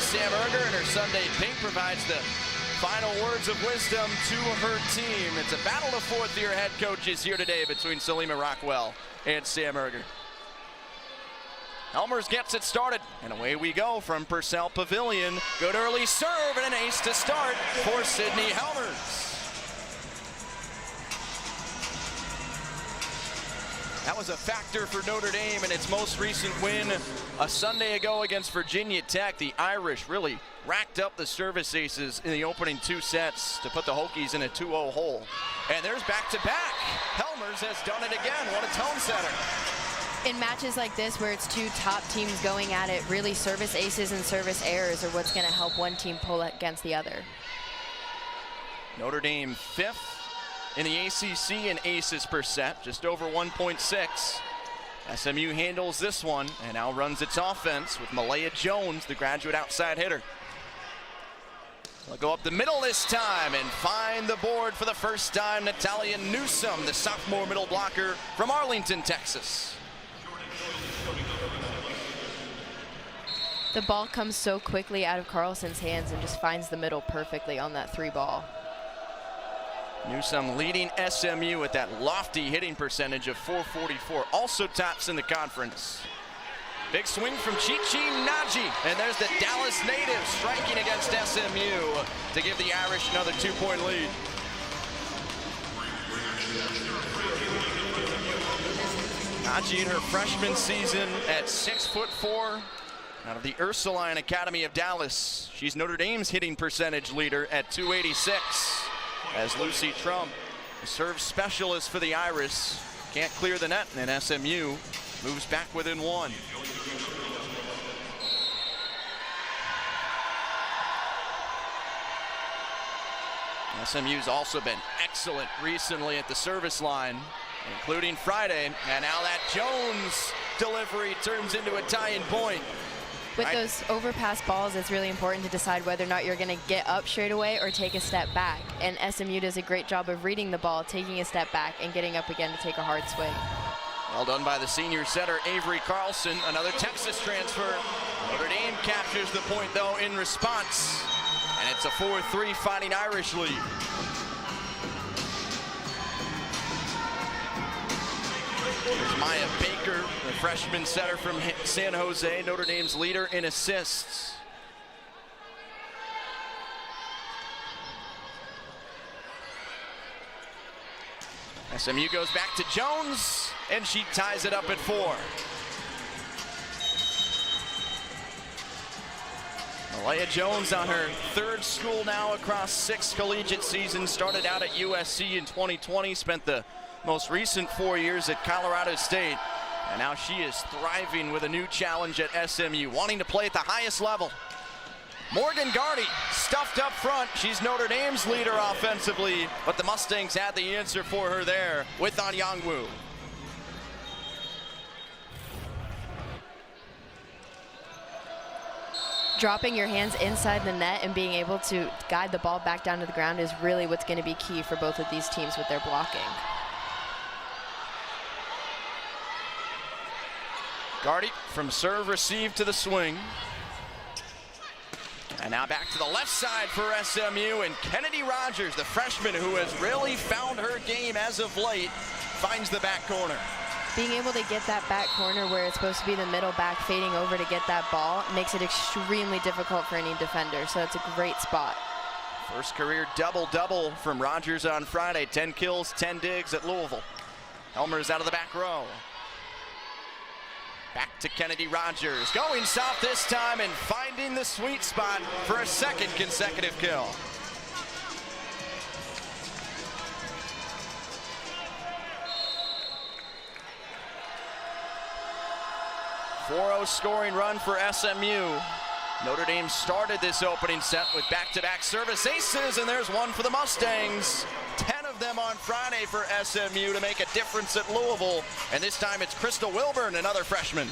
Sam Erger in her Sunday pink provides the final words of wisdom to her team. It's a battle of fourth-year head coaches here today between Salima Rockwell and Sam Erger. Helmers gets it started, and away we go from Purcell Pavilion. Good early serve and an ace to start for Sydney Helmers. That was a factor for Notre Dame in its most recent win a Sunday ago against Virginia Tech. The Irish really racked up the service aces in the opening two sets to put the Hokies in a 2-0 hole. And there's back-to-back. Helmers has done it again. What a tone setter. In matches like this where it's two top teams going at it, really service aces and service errors are what's going to help one team pull against the other. Notre Dame 5th in the ACC in aces per set, just over 1.6. SMU handles this one and now runs its offense with Malaya Jones, the graduate outside hitter. They'll go up the middle this time and find the board for the first time. Natalia Newsom, the sophomore middle blocker from Arlington, Texas. The ball comes so quickly out of Carlson's hands and just finds the middle perfectly on that three ball. Newsom leading SMU with that lofty hitting percentage of .444. Also tops in the conference. Big swing from Chichi Naji. And there's the Dallas native striking against SMU to give the Irish another 2-point lead. Naji in her freshman season at 6'4", out of the Ursuline Academy of Dallas. She's Notre Dame's hitting percentage leader at .286. As Lucy Trump, the serve specialist for the Irish, can't clear the net, and SMU moves back within one. SMU's also been excellent recently at the service line, including Friday, and now that Jones delivery turns into a tying point. With those overpass balls, it's really important to decide whether or not you're going to get up straight away or take a step back. And SMU does a great job of reading the ball, taking a step back, and getting up again to take a hard swing. Well done by the senior setter, Avery Carlson. Another Texas transfer. Notre Dame captures the point, though, in response. And it's a 4-3 Fighting Irish lead. Here's Maya Baker, the freshman setter from San Jose, Notre Dame's leader in assists. SMU goes back to Jones, and she ties it up at 4. Malaya Jones on her third school now across 6 collegiate seasons. Started out at USC in 2020, spent the most recent 4 years at Colorado State. And now she is thriving with a new challenge at SMU, wanting to play at the highest level. Morgan Gardy stuffed up front. She's Notre Dame's leader offensively, but the Mustangs had the answer for her there with Anyangwu. Dropping your hands inside the net and being able to guide the ball back down to the ground is really what's going to be key for both of these teams with their blocking. Gardy from serve receive to the swing. And now back to the left side for SMU, and Kennedy Rogers, the freshman who has really found her game as of late, finds the back corner. Being able to get that back corner where it's supposed to be the middle back fading over to get that ball makes it extremely difficult for any defender, so it's a great spot. First career double-double from Rogers on Friday, 10 kills, 10 digs at Louisville. Helmers out of the back row. Back to Kennedy Rogers, going soft this time and finding the sweet spot for a second consecutive kill. .40 scoring run for SMU. Notre Dame started this opening set with back-to-back service aces, and there's one for the Mustangs. 10 of them on Friday for SMU to make a difference at Louisville, and this time it's Crystal Wilburn, another freshman.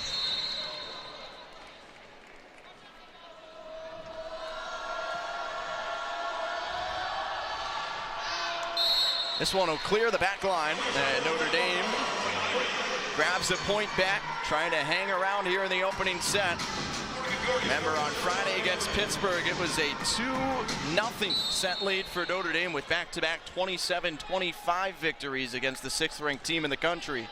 This one will clear the back line, and Notre Dame grabs a point back, trying to hang around here in the opening set. Remember, on Friday against against Pittsburgh. It was a 2-0 set lead for Notre Dame with back-to-back 27-25 victories against the 6th-ranked team in the country.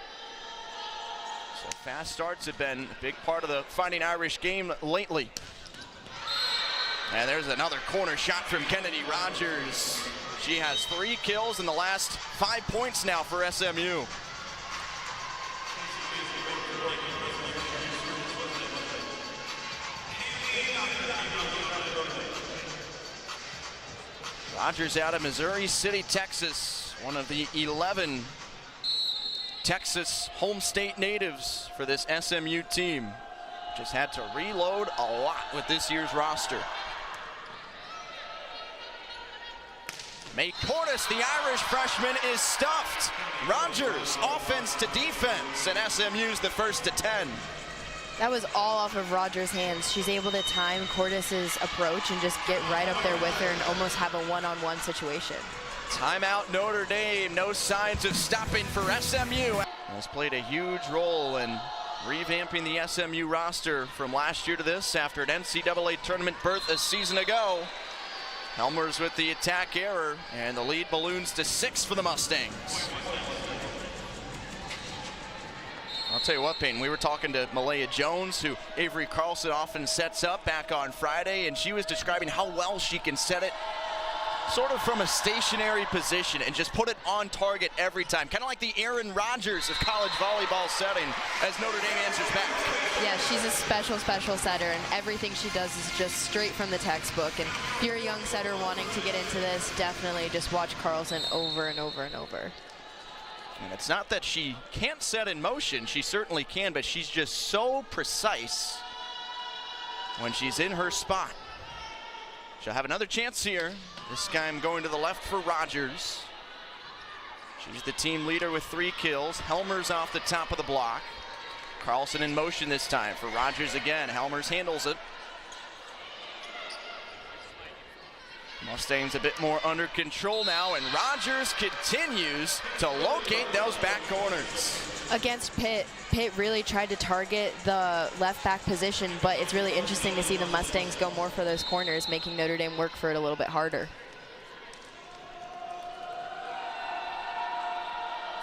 So fast starts have been a big part of the Fighting Irish game lately. And there's another corner shot from Kennedy Rogers. She has 3 kills in the last 5 points now for SMU. Rogers out of Missouri City, Texas, one of the 11 Texas home state natives for this SMU team. Just had to reload a lot with this year's roster. May Cordes, the Irish freshman, is stuffed. Rogers, offense to defense, and SMU's the first to 10. That was all off of Rogers' hands. She's able to time Cordes' approach and just get right up there with her and almost have a one-on-one situation. Timeout Notre Dame, no signs of stopping for SMU. Has played a huge role in revamping the SMU roster from last year to this after an NCAA tournament berth a season ago. Helmers with the attack error, and the lead balloons to 6 for the Mustangs. I'll tell you what, Peyton, we were talking to Malaya Jones, who Avery Carlson often sets up, back on Friday, and she was describing how well she can set it sort of from a stationary position and just put it on target every time. Kind of like the Aaron Rodgers of college volleyball setting as Notre Dame answers back. Yeah, she's a special setter, and everything she does is just straight from the textbook. And if you're a young setter wanting to get into this, definitely just watch Carlson over and over and over. And it's not that she can't set in motion, she certainly can, but she's just so precise when she's in her spot. She'll have another chance here. This time going to the left for Rogers. She's the team leader with 3 kills. Helmers off the top of the block. Carlson in motion this time for Rogers again. Helmers handles it. Mustangs a bit more under control now, and Rogers continues to locate those back corners. Against Pitt, Pitt really tried to target the left back position, but it's really interesting to see the Mustangs go more for those corners, making Notre Dame work for it a little bit harder.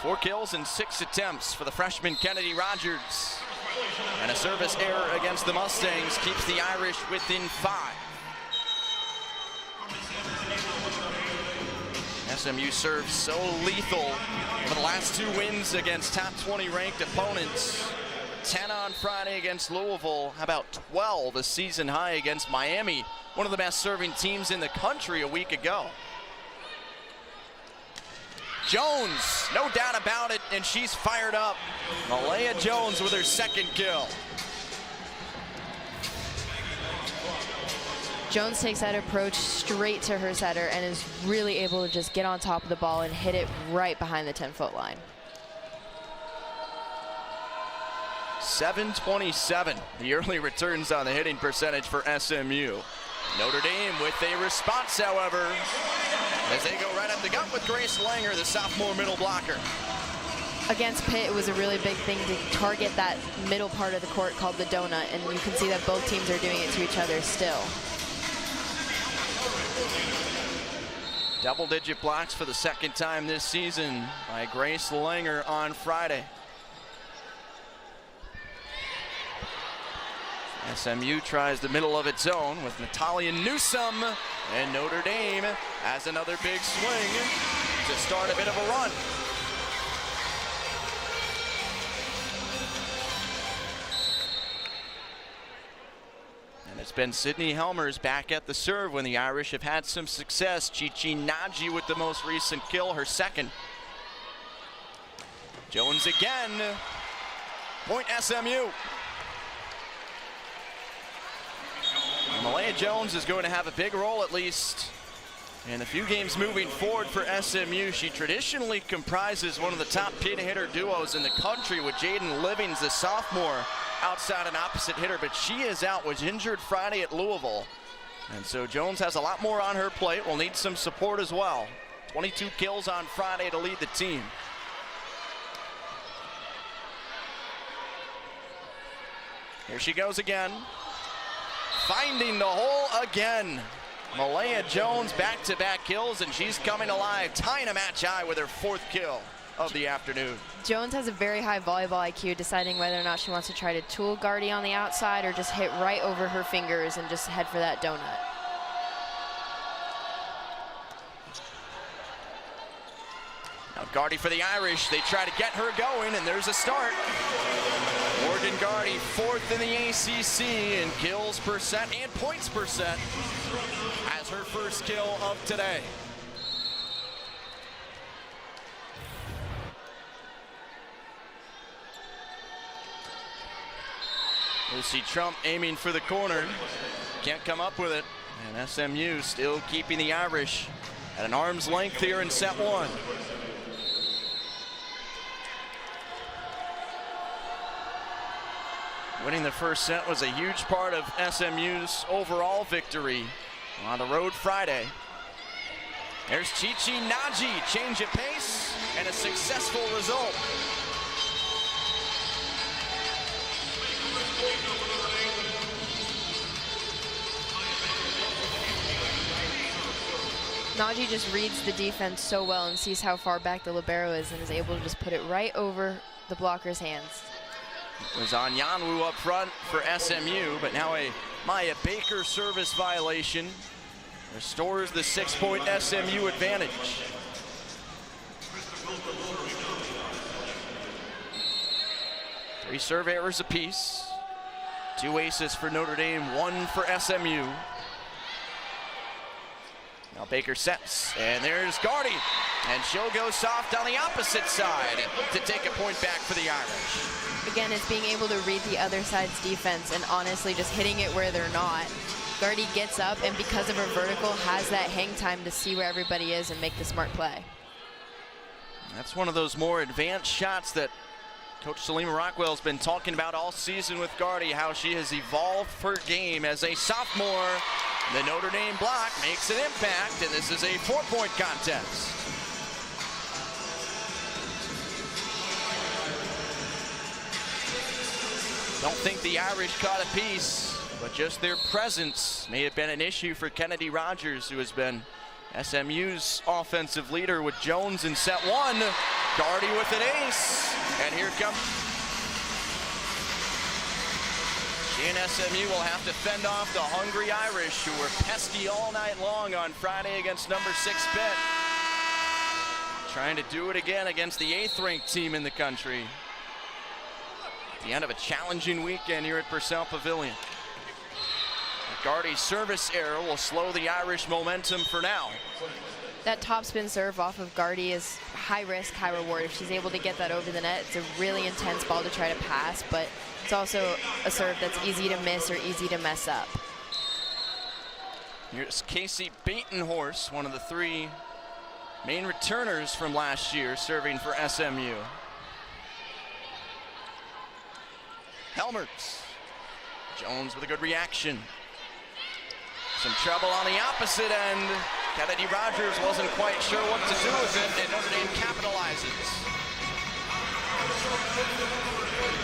4 kills and 6 attempts for the freshman Kennedy Rogers. And a service error against the Mustangs keeps the Irish within 5. SMU serves so lethal for the last 2 wins against top 20 ranked opponents. 10 on Friday against Louisville. How about 12, a season high against Miami, one of the best serving teams in the country a week ago. Jones, no doubt about it, and she's fired up. Malaya Jones with her 2nd kill. Jones takes that approach straight to her setter and is really able to just get on top of the ball and hit it right behind the 10-foot line. 727, the early returns on the hitting percentage for SMU. Notre Dame with a response, however, as they go right up the gut with Grace Langer, the sophomore middle blocker. Against Pitt, it was a really big thing to target that middle part of the court called the donut, and you can see that both teams are doing it to each other still. Double-digit blocks for the 2nd time this season by Grace Langer on Friday. SMU tries the middle of its own with Natalia Newsome, and Notre Dame has another big swing to start a bit of a run. And it's been Sydney Helmers back at the serve when the Irish have had some success. Chichi Naji with the most recent kill, her 2nd. Jones again. Point SMU. Malaya Jones is going to have a big role, at least in a few games moving forward for SMU. She traditionally comprises one of the top pin hitter duos in the country with Jaden Livings, the sophomore, outside an opposite hitter, but she is out, was injured Friday at Louisville. And so Jones has a lot more on her plate, will need some support as well. 22 kills on Friday to lead the team. Here she goes again. Finding the hole again. Malaya Jones back-to-back kills, and she's coming alive, tying a match high with her 4th kill of the afternoon. Jones has a very high volleyball IQ, deciding whether or not she wants to try to tool Gardy on the outside or just hit right over her fingers and just head for that donut. Now Gardy for the Irish. They try to get her going, and there's a start. Morgan Gardy, 4th in the ACC in kills percent and points percent, has her 1st kill of today. Lucy Trump aiming for the corner, can't come up with it, and SMU still keeping the Irish at an arm's length here in set 1. Winning the 1st set was a huge part of SMU's overall victory on the road Friday. There's Chichi Naji, change of pace and a successful result. Naji just reads the defense so well and sees how far back the libero is and is able to just put it right over the blocker's hands. It was Anyanwu up front for SMU, but now a Maya Baker service violation restores the 6-point SMU advantage. Three serve errors apiece. 2 aces for Notre Dame, 1 for SMU. Now Baker sets, and there's Gardy, and she'll go soft on the opposite side to take a point back for the Irish. Again, it's being able to read the other side's defense and honestly just hitting it where they're not. Gardy gets up, and because of her vertical, has that hang time to see where everybody is and make the smart play. That's one of those more advanced shots that Coach Salima Rockwell's been talking about all season with Gardy, how she has evolved her game as a sophomore. The Notre Dame block makes an impact, and this is a 4-point contest. Don't think the Irish caught a piece, but just their presence may have been an issue for Kennedy Rogers, who has been SMU's offensive leader with Jones in set 1. Gardy with an ace, and here comes. She and SMU will have to fend off the hungry Irish, who were pesky all night long on Friday against number 6 Pitt. Trying to do it again against the 8th-ranked team in the country. At the end of a challenging weekend here at Purcell Pavilion. Gardy's service error will slow the Irish momentum for now. That topspin serve off of Gardy is high risk, high reward. If she's able to get that over the net, it's a really intense ball to try to pass, but it's also a serve that's easy to miss or easy to mess up. Here's Casey Batenhorst, one of the 3 main returners from last year, serving for SMU. Helmerts. Jones with a good reaction. Some trouble on the opposite end. Kennedy Rogers wasn't quite sure what to do with it, and Notre Dame capitalizes.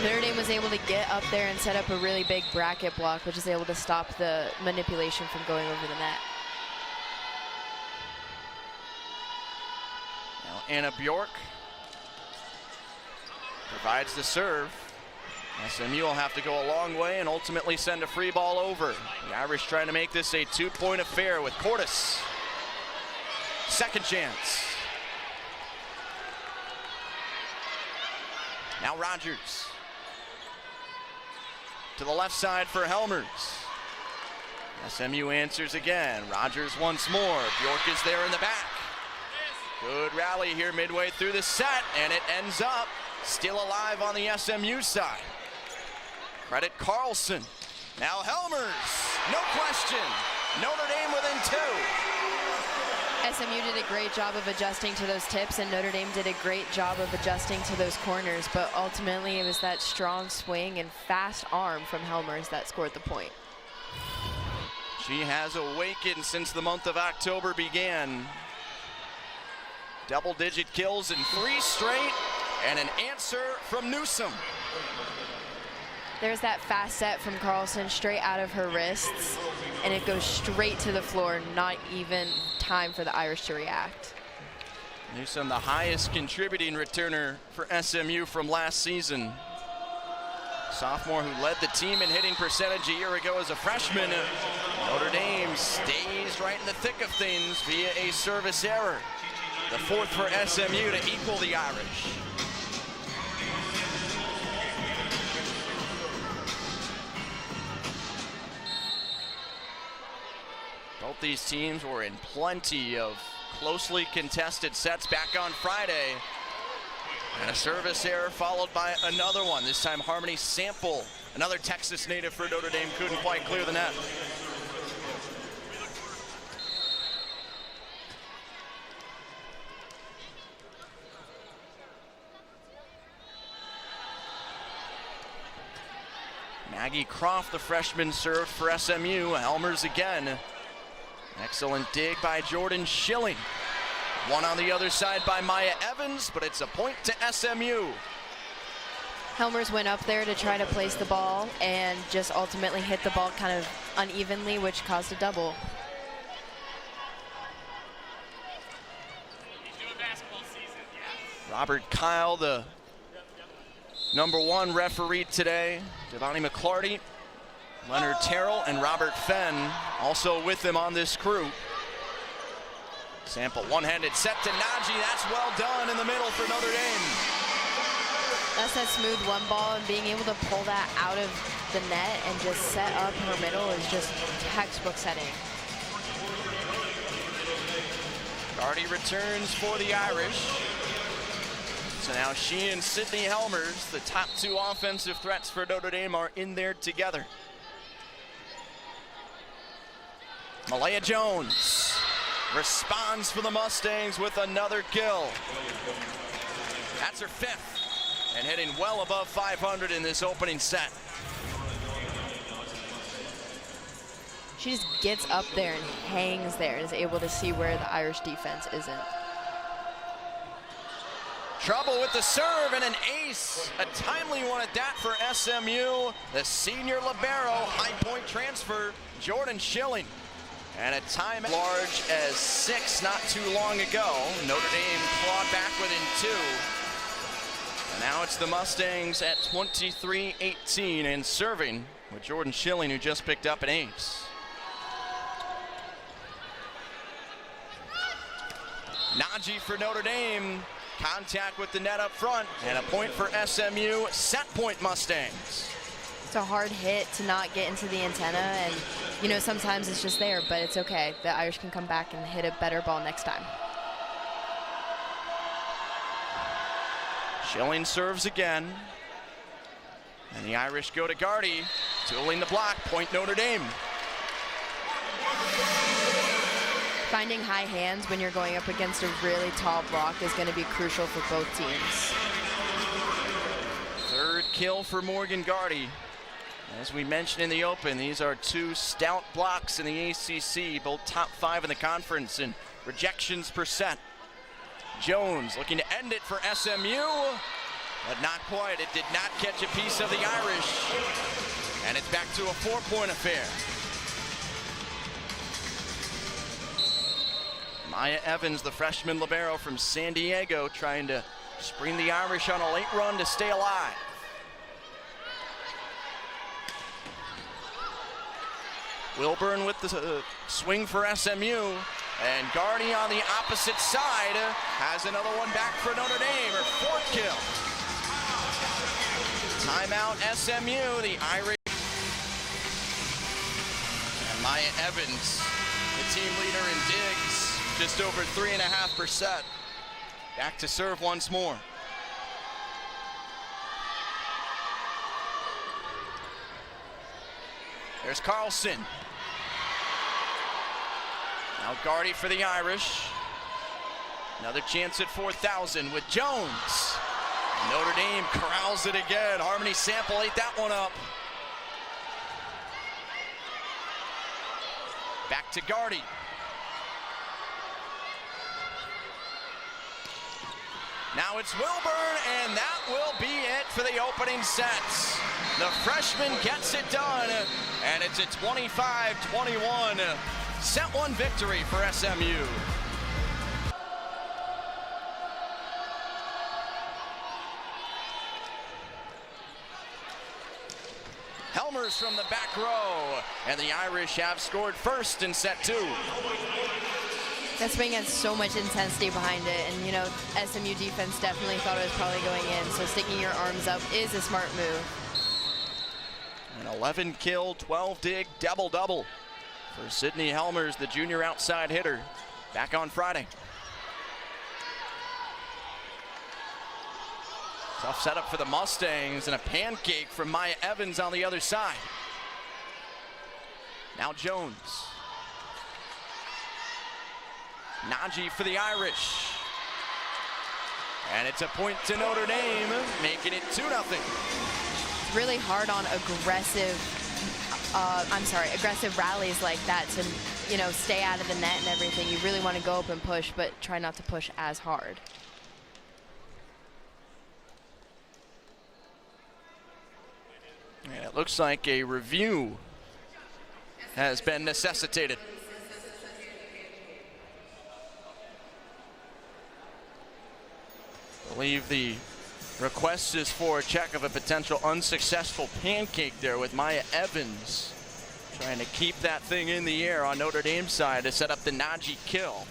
Notre Dame was able to get up there and set up a really big bracket block, which is able to stop the manipulation from going over the net. Now Anna Bjork provides the serve. SMU will have to go a long way and ultimately send a free ball over. The Irish trying to make this a 2-point affair with Cordes. Second chance. Now Rogers. To the left side for Helmers. SMU answers again. Rogers once more. Bjork is there in the back. Good rally here midway through the set, and it ends up still alive on the SMU side. Credit Carlson. Now Helmers, no question. Notre Dame within 2. SMU did a great job of adjusting to those tips, and Notre Dame did a great job of adjusting to those corners, but ultimately it was that strong swing and fast arm from Helmers that scored the point. She has awakened since the month of October began. Double-digit kills in 3 straight, and an answer from Newsom. There's that fast set from Carlson straight out of her wrists. and it goes straight to the floor, not even time for the Irish to react. Newsom, the highest contributing returner for SMU from last season. Sophomore who led the team in hitting percentage a year ago as a freshman. Notre Dame stays right in the thick of things via a service error. The 4th for SMU to equal the Irish. Both these teams were in plenty of closely contested sets back on Friday. And a service error followed by another one. This time Harmony Sample, another Texas native for Notre Dame, couldn't quite clear the net. Maggie Croft, the freshman, served for SMU. Elmers again. Excellent dig by Jordan Schilling. One on the other side by Maya Evans, but it's a point to SMU. Helmers went up there to try to place the ball and just ultimately hit the ball kind of unevenly, which caused a double. Robert Kyle, the #1 referee today. Devonnie McClarty, Leonard Terrell, and Robert Fenn also with him on this crew. Sample one-handed set to Naji. That's well done in the middle for Notre Dame. That's that smooth one ball, and being able to pull that out of the net and just set up her middle is just textbook setting. Gardy returns for the Irish. So now she and Sydney Helmers, the top 2 offensive threats for Notre Dame, are in there together. Malaya Jones responds for the Mustangs with another kill. That's her 5th, and hitting well above 500 in this opening set. She just gets up there and hangs there and is able to see where the Irish defense isn't. Trouble with the serve and an ace. A timely one at that for SMU. The senior libero, high point transfer, Jordan Schilling. And a time large as 6 not too long ago. Notre Dame clawed back within 2. And now it's the Mustangs at 23-18 and serving with Jordan Schilling, who just picked up an ace. Naji for Notre Dame. Contact with the net up front, and a point for SMU. Set point Mustangs. It's a hard hit to not get into the antenna, and you know, sometimes it's just there, but it's okay. The Irish can come back and hit a better ball next time. Schilling serves again, and the Irish go to Gardy, tooling the block, point Notre Dame. Finding high hands when you're going up against a really tall block is going to be crucial for both teams. 3rd kill for Morgan Gardy. As we mentioned in the open, these are 2 stout blocks in the ACC, both top 5 in the conference in rejections per set. Jones looking to end it for SMU, but not quite. It did not catch a piece of the Irish, and it's back to a 4-point affair. Maya Evans, the freshman libero from San Diego, trying to spring the Irish on a late run to stay alive. Wilburn with the swing for SMU, and Gardy on the opposite side has another one back for Notre Dame, her 4th kill. Timeout SMU, the Irish. And Maya Evans, the team leader in digs, just over 3.5%. Back to serve once more. There's Carlson. Now Gardy for the Irish. Another chance at 4,000 with Jones. Notre Dame corrals it again. Harmony Sample ate that one up. Back to Gardy. Now it's Wilburn, and that will be it for the opening sets. The freshman gets it done, and it's a 25-21 set one victory for SMU. Helmers from the back row, and the Irish have scored first in set two. That swing has so much intensity behind it, and you know, SMU defense definitely thought it was probably going in, so sticking your arms up is a smart move. An 11 kill, 12 dig, double-double for Sydney Helmers, the junior outside hitter, back on Friday. Tough setup for the Mustangs, and a pancake from Maya Evans on the other side. Now Jones. Najee for the Irish. And it's a point to Notre Dame, making it 2-0. It's really hard on aggressive rallies like that to, you know, stay out of the net and everything. You really want to go up and push, but try not to push as hard. And it looks like a review has been necessitated. I believe the request is for a check of a potential unsuccessful pancake there, with Maya Evans trying to keep that thing in the air on Notre Dame's side to set up the Najee kill.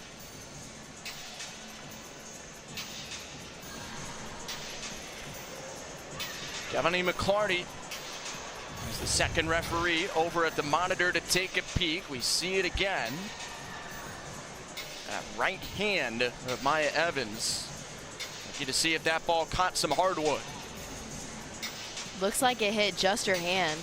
Kevin McClarty is the second referee over at the monitor to take a peek. We see it again. That right hand of Maya Evans. To see if that ball caught some hardwood. Looks like it hit just her hand.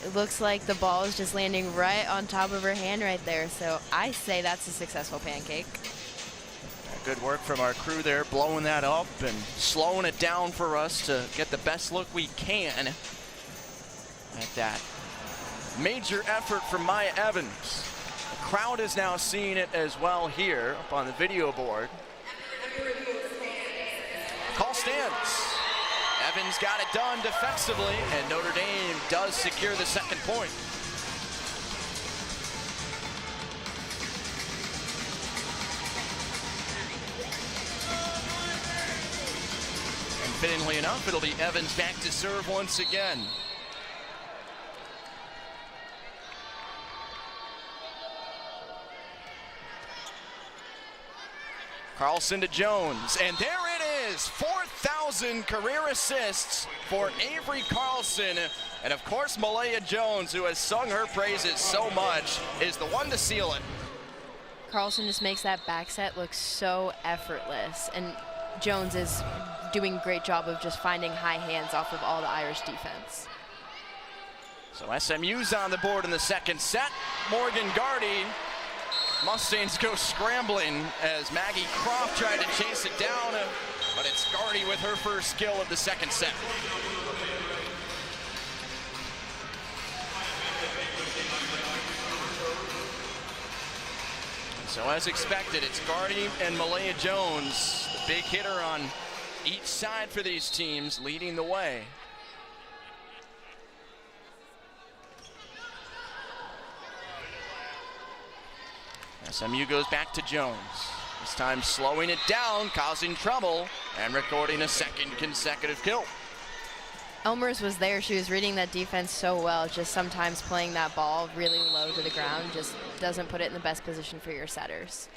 It looks like the ball is just landing right on top of her hand right there. So I say that's a successful pancake. Good work from our crew there, blowing that up and slowing it down for us to get the best look we can at that. Major effort from Maya Evans. The crowd is now seeing it as well here up on the video board. Call stands. Evans got it done defensively, and Notre Dame does secure the second point. And fittingly enough, it'll be Evans back to serve once again. Carlson to Jones, and there it is, 4,000 career assists for Avery Carlson. And of course, Malaya Jones, who has sung her praises so much, is the one to seal it. Carlson just makes that back set look so effortless, and Jones is doing a great job of just finding high hands off of all the Irish defense. So SMU's on the board in the second set. Morgan Gardy. Mustangs go scrambling as Maggie Croft tried to chase it down, but it's Gardy with her first kill of the second set. So as expected, it's Gardy and Malaya Jones, the big hitter on each side for these teams, leading the way. SMU goes back to Jones. This time slowing it down, causing trouble, and recording a second consecutive kill. Elmers was there. She was reading that defense so well. Just sometimes playing that ball really low to the ground just doesn't put it in the best position for your setters.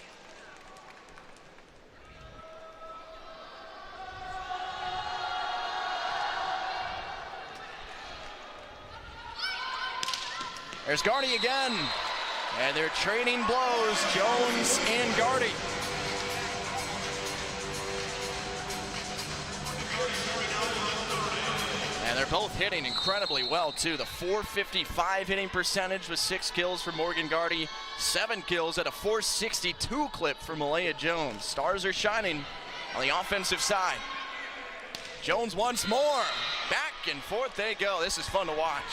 There's Gardy again. And they're trading blows, Jones and Gardy. And they're both hitting incredibly well, too. The .455 hitting percentage with 6 kills for Morgan Gardy, 7 kills at a .462 clip for Malaya Jones. Stars are shining on the offensive side. Jones once more. Back and forth they go. This is fun to watch.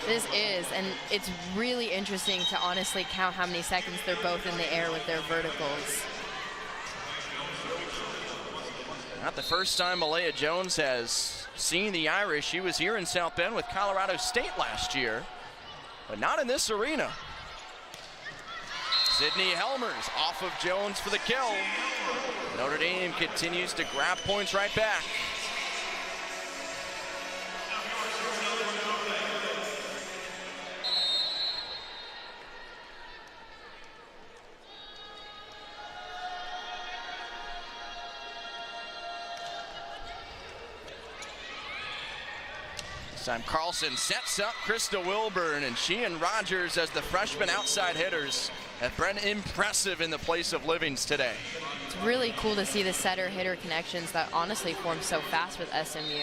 This is, and it's really interesting to honestly count how many seconds they're both in the air with their verticals. Not the first time Malaya Jones has seen the Irish. She was here in South Bend with Colorado State last year, but not in this arena. Sydney Helmers off of Jones for the kill. Notre Dame continues to grab points right back. This time Carlson sets up Krista Wilburn, and she and Rogers as the freshman outside hitters have been impressive in the place of Livings today. It's really cool to see the setter-hitter connections that honestly form so fast with SMU.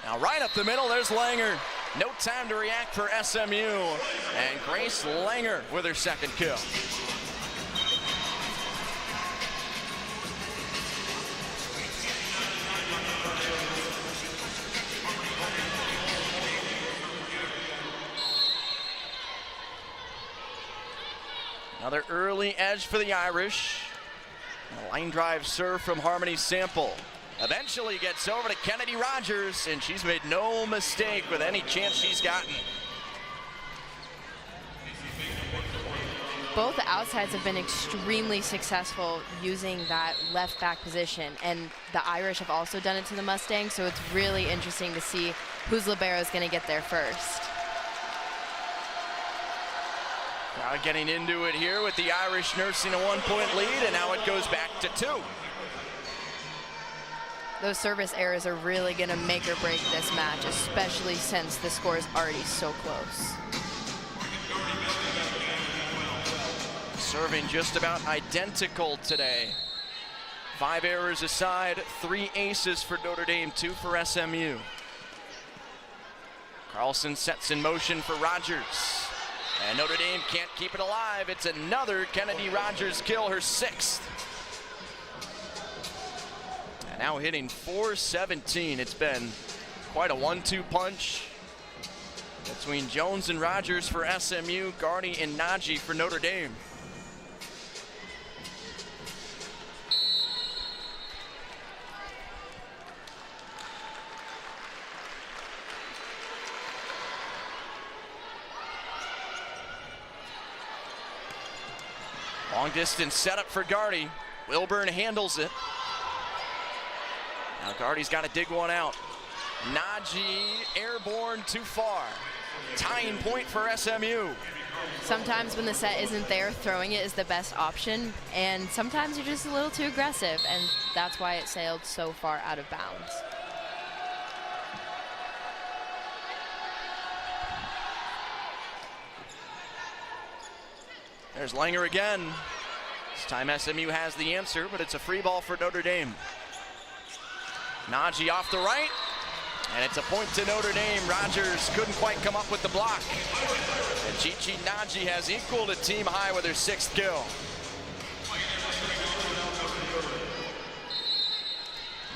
Now right up the middle, there's Langer. No time to react for SMU. And Grace Langer with her second kill. Another early edge for the Irish. A line drive serve from Harmony Sample. Eventually gets over to Kennedy Rogers, and she's made no mistake with any chance she's gotten. Both outsides have been extremely successful using that left back position, and the Irish have also done it to the Mustangs, so it's really interesting to see whose libero is going to get there first. Now getting into it here with the Irish nursing a 1-point lead, and now it goes back to 2. Those service errors are really going to make or break this match, especially since the score is already so close. Serving just about identical today. 5 errors aside, 3 aces for Notre Dame, 2 for SMU. Carlson sets in motion for Rogers. And Notre Dame can't keep it alive. It's another Kennedy Rogers kill, her 6th. And now hitting .417. It's been quite a 1-2 punch between Jones and Rogers for SMU, Gardy and Naji for Notre Dame. Long distance setup for Gardy. Wilburn handles it. Now Gardy's got to dig one out. Naji airborne too far. Tying point for SMU. Sometimes when the set isn't there, throwing it is the best option, and sometimes you're just a little too aggressive, and that's why it sailed so far out of bounds. There's Langer again. This time SMU has the answer, but it's a free ball for Notre Dame. Naji off the right, and it's a point to Notre Dame. Rogers couldn't quite come up with the block. And Chichi Naji has equaled a team high with her 6th kill.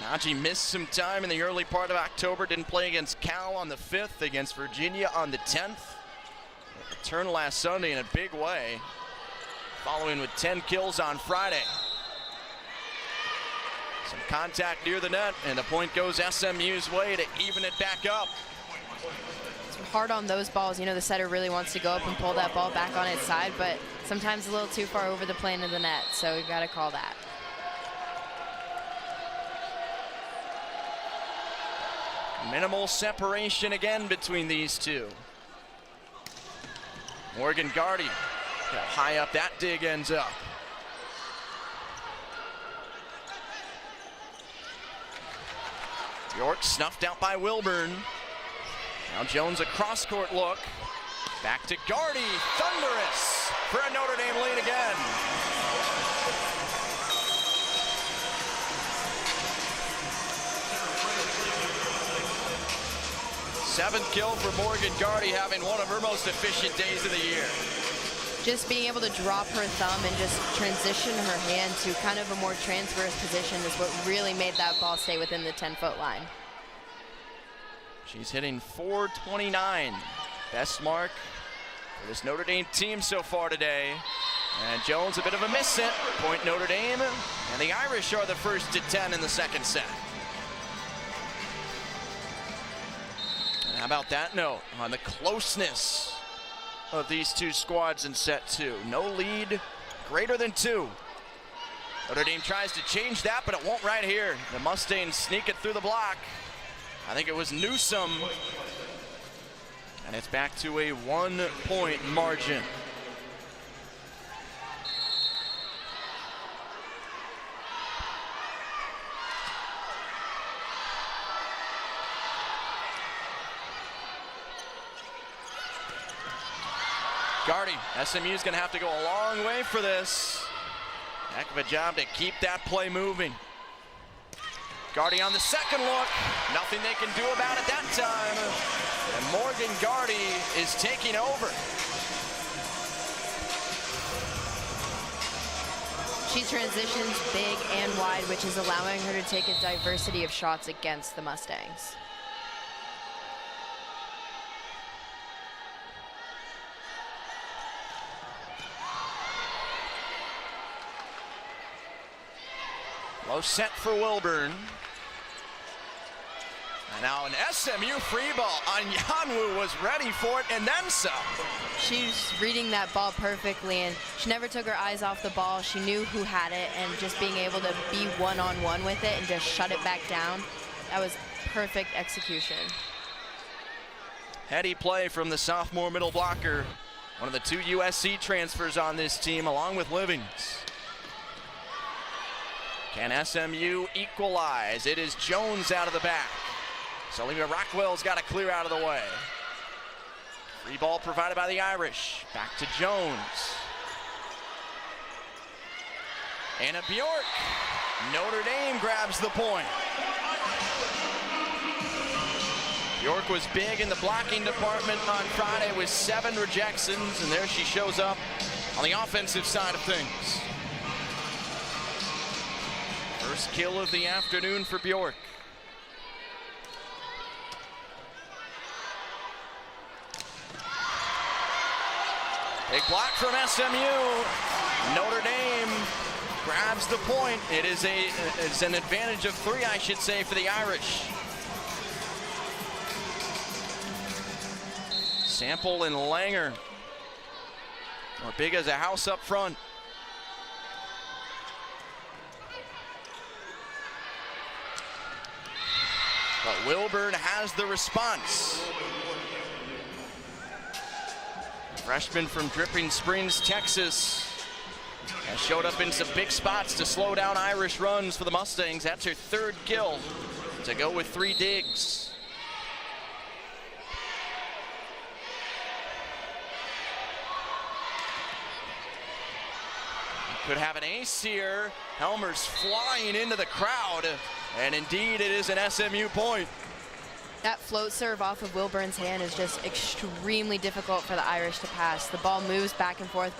Naji missed some time in the early part of October, didn't play against Cal on the 5th, against Virginia on the 10th. Returned last Sunday in a big way, following with 10 kills on Friday. Some contact near the net, and the point goes SMU's way to even it back up. It's hard on those balls. You know, the setter really wants to go up and pull that ball back on its side, but sometimes a little too far over the plane of the net, so we've got to call that. Minimal separation again between these two. Morgan Gardy, how high up that dig ends up. York snuffed out by Wilburn. Now Jones a cross-court look. Back to Gardy, thunderous for a Notre Dame lead again. Seventh kill for Morgan Gardy, having one of her most efficient days of the year. just being able to drop her thumb and just transition her hand to kind of a more transverse position is what really made that ball stay within the 10-foot line. She's hitting .429, best mark for this Notre Dame team so far today. And Jones, a bit of a miss set. Point Notre Dame, and the Irish are the first to 10 in the second set. And how about that note on the closeness of these two squads in set two? No lead greater than 2. Notre Dame tries to change that, but it won't right here. The Mustangs sneak it through the block. I think it was Newsome. And it's back to a 1-point margin. Gardy, SMU's gonna have to go a long way for this. Heck of a job to keep that play moving. Gardy on the second look. Nothing they can do about it that time. And Morgan Gardy is taking over. She transitions big and wide, which is allowing her to take a diversity of shots against the Mustangs. Low set for Wilburn. And now an SMU free ball. Anyanwu was ready for it and then some. She's reading that ball perfectly, and she never took her eyes off the ball. She knew who had it, and just being able to be one-on-one with it and just shut it back down, that was perfect execution. Heady play from the sophomore middle blocker. One of the 2 USC transfers on this team, along with Livings. Can SMU equalize? It is Jones out of the back. Salima Rockwell's got to clear out of the way. Free ball provided by the Irish. Back to Jones. Anna Bjork. Notre Dame grabs the point. Bjork was big in the blocking department on Friday with 7 rejections, and there she shows up on the offensive side of things. First kill of the afternoon for Bjork. Big block from SMU. Notre Dame grabs the point. It's an advantage of 3, I should say, for the Irish. Sample and Langer are big as a house up front. But Wilburn has the response. Freshman from Dripping Springs, Texas, has showed up in some big spots to slow down Irish runs for the Mustangs. That's her 3rd kill to go with 3 digs. Could have an ace here. Helmer's flying into the crowd. And indeed, it is an SMU point. That float serve off of Wilburn's hand is just extremely difficult for the Irish to pass. The ball moves back and forth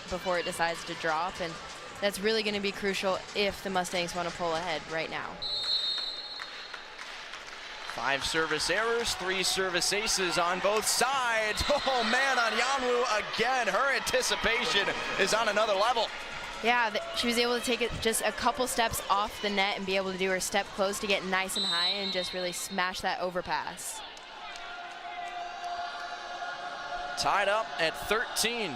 before it decides to drop, and that's really going to be crucial if the Mustangs want to pull ahead right now. 5 service errors, 3 service aces on both sides. Oh man, Anyanwu again. Her anticipation is on another level. Yeah, she was able to take it just a couple steps off the net and be able to do her step close to get nice and high and just really smash that overpass. Tied up at 13.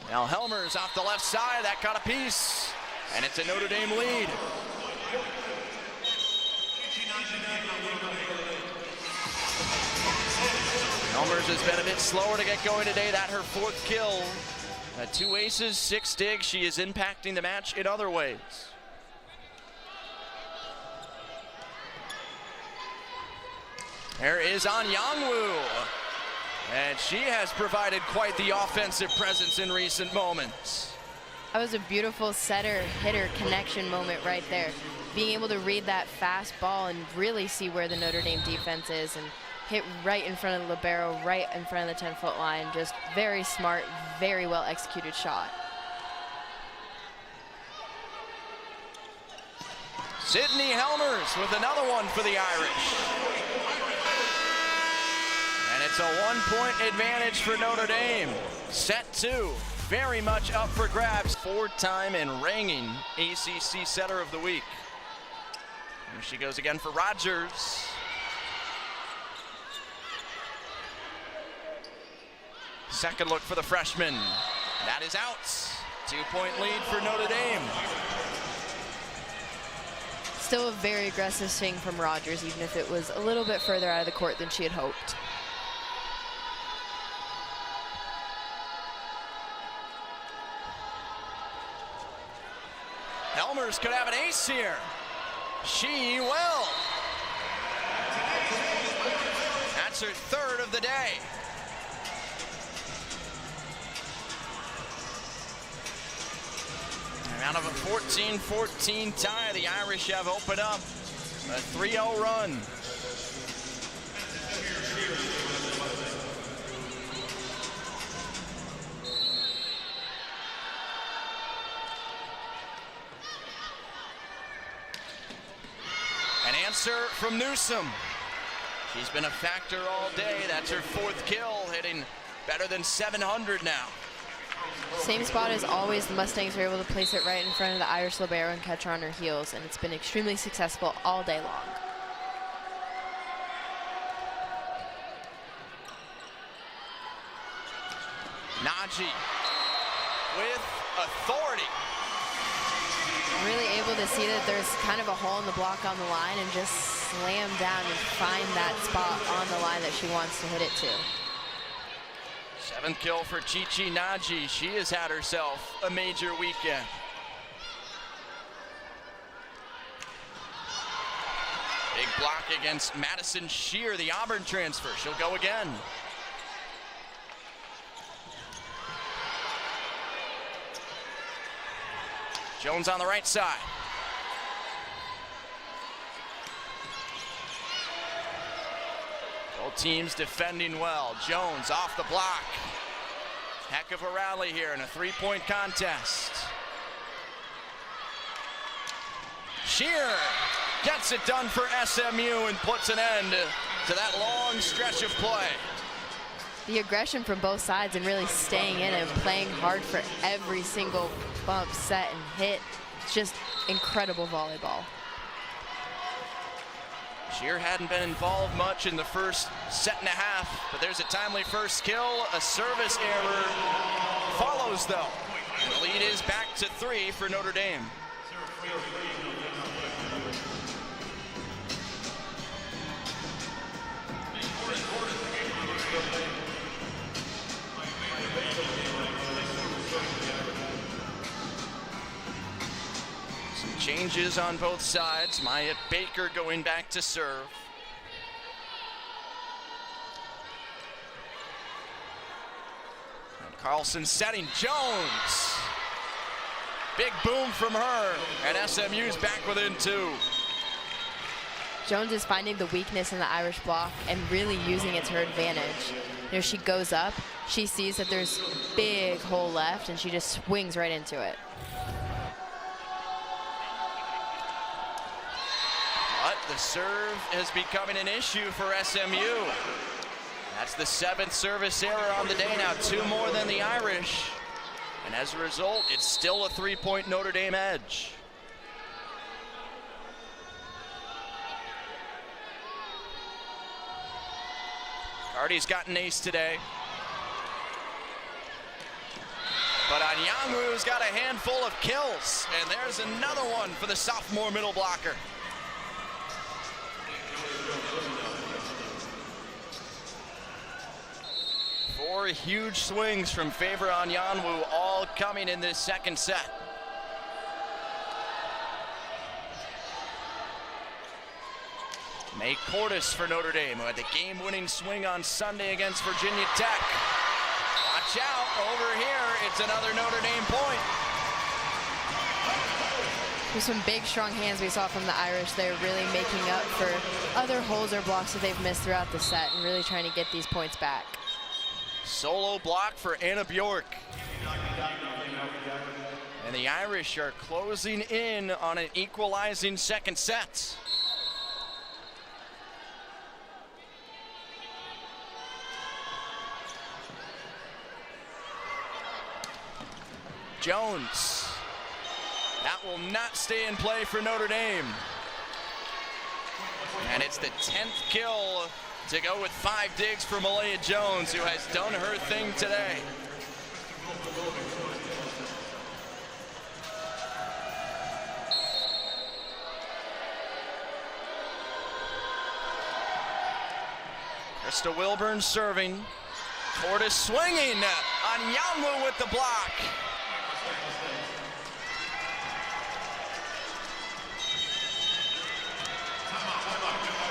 Now Helmer's off the left side. That got a piece. And it's a Notre Dame lead. Helmers has been a bit slower to get going today. That her 4th kill. 2 aces, 6 digs. She is impacting the match in other ways. There is Anyanwu. And she has provided quite the offensive presence in recent moments. That was a beautiful setter-hitter connection moment right there. Being able to read that fast ball and really see where the Notre Dame defense is and hit right in front of the libero, right in front of the 10-foot line. Just very smart, very well executed shot. Sydney Helmers with another one for the Irish. And it's a 1-point advantage for Notre Dame. Set 2, very much up for grabs. 4-time and reigning ACC Setter of the Week. Here she goes again for Rogers. Second look for the freshman. That is out. 2-point lead for Notre Dame. Still a very aggressive swing from Rogers, even if it was a little bit further out of the court than she had hoped. Helmers could have an ace here. She will. That's her third of the day. And out of a 14-14 tie, the Irish have opened up a 3-0 run. An answer from Newsom. She's been a factor all day. That's her 4th kill, hitting better than 700 now. Same spot as always, the Mustangs are able to place it right in front of the Irish libero and catch her on her heels, and it's been extremely successful all day long. Najee with authority. Really able to see that there's kind of a hole in the block on the line and just slam down and find that spot on the line that she wants to hit it to. 7th kill for Chi-Chi Najee. She has had herself a major weekend. Big block against Madison Shear, the Auburn transfer. She'll go again. Jones on the right side. Both teams defending well. Jones off the block. Heck of a rally here in a 3-point contest. Shear gets it done for SMU and puts an end to that long stretch of play. The aggression from both sides and really staying in and playing hard for every single bump, set, and hit. It's just incredible volleyball. Shear hadn't been involved much in the first set and a half, but there's a timely first kill. A service error follows, though. And the lead is back to 3 for Notre Dame. Some changes on both sides. Maya Baker going back to serve. And Carlson setting. Jones. Big boom from her. And SMU's back within 2. Jones is finding the weakness in the Irish block and really using it to her advantage. You know, she goes up, she sees that there's big hole left, and she just swings right into it. But the serve is becoming an issue for SMU. That's the 7th service error on the day now, 2 more than the Irish. And as a result, it's still a 3-point Notre Dame edge. Hardy's got an ace today. But Anyangwu's got a handful of kills. And there's another one for the sophomore middle blocker. Four huge swings from Favor Anyangwu, all coming in this second set. May Cordes for Notre Dame, who had the game-winning swing on Sunday against Virginia Tech. Watch out, over here, it's another Notre Dame point. There's some big, strong hands we saw from the Irish. They're really making up for other holes or blocks that they've missed throughout the set and really trying to get these points back. Solo block for Anna Bjork. And the Irish are closing in on an equalizing second set. Jones. That will not stay in play for Notre Dame. And it's the 10th kill to go with 5 digs for Malaya Jones, who has done her thing today. Krista Wilburn serving. Cordes swinging on Yanwu with the block.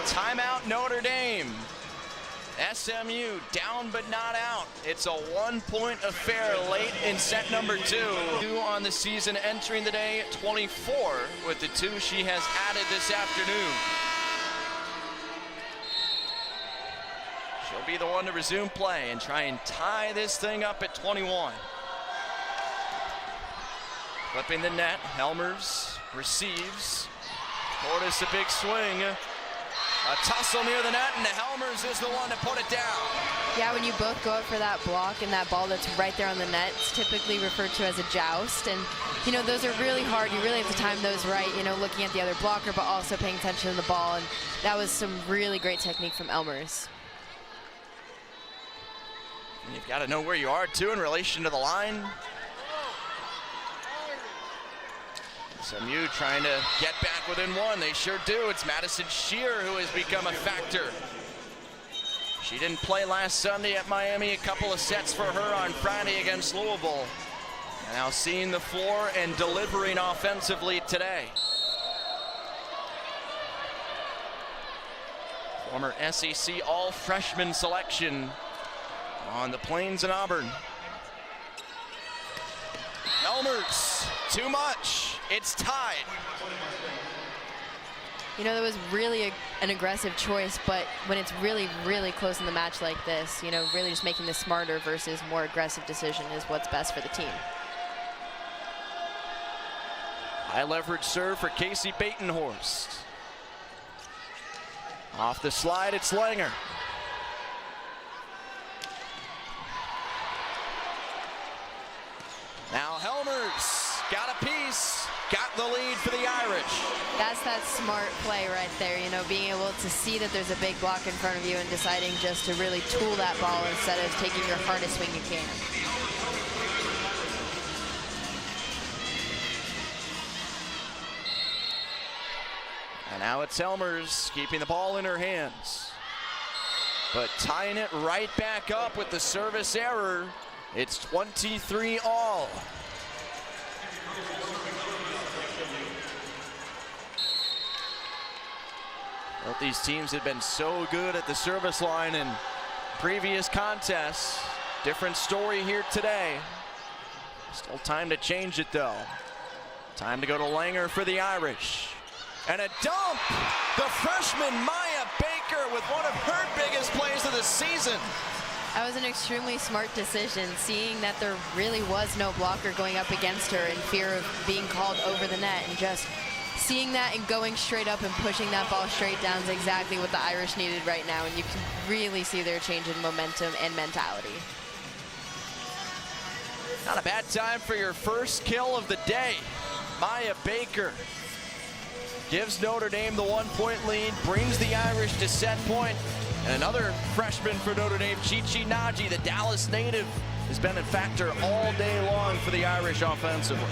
Timeout Notre Dame. SMU down but not out. It's a 1-point affair late in set number 2. 2 on the season entering the day, 24 with the 2 she has added this afternoon. She'll be the one to resume play and try and tie this thing up at 21. Flipping the net, Helmers receives. Cordes a big swing. A tussle near the net, and Helmers is the one to put it down. Yeah, when you both go up for that block and that ball that's right there on the net, it's typically referred to as a joust. And, you know, those are really hard. You really have to time those right, you know, looking at the other blocker, but also paying attention to the ball. And that was some really great technique from Elmers. And you've got to know where you are, too, in relation to the line. SMU trying to get back within 1. They sure do. It's Madison Shear who has become a factor. She didn't play last Sunday at Miami. A couple of sets for her on Friday against Louisville. And now seeing the floor and delivering offensively today. Former SEC all-freshman selection on the Plains in Auburn. Elmers, too much. It's tied. You know, that was really an aggressive choice, but when it's really, really close in the match like this, you know, really just making the smarter versus more aggressive decision is what's best for the team. High leverage serve for Casey Batenhorst. Off the slide, it's Langer. Now Helmers got a piece, got the lead for the Irish. That's that smart play right there, you know, being able to see that there's a big block in front of you and deciding just to really tool that ball instead of taking your hardest swing you can. And now it's Elmers keeping the ball in her hands, but tying it right back up with the service error. It's 23 all. Both these teams have been so good at the service line in previous contests. Different story here today. Still time to change it though. Time to go to Langer for the Irish. And a dump! The freshman Maya Baker with one of her biggest plays of the season. That was an extremely smart decision, seeing that there really was no blocker going up against her in fear of being called over the net, and just seeing that and going straight up and pushing that ball straight down is exactly what the Irish needed right now, and you can really see their change in momentum and mentality. Not a bad time for your first kill of the day. Maya Baker gives Notre Dame the 1-point lead, brings the Irish to set point. And another freshman for Notre Dame, Chichi Naji, the Dallas native, has been a factor all day long for the Irish offensively.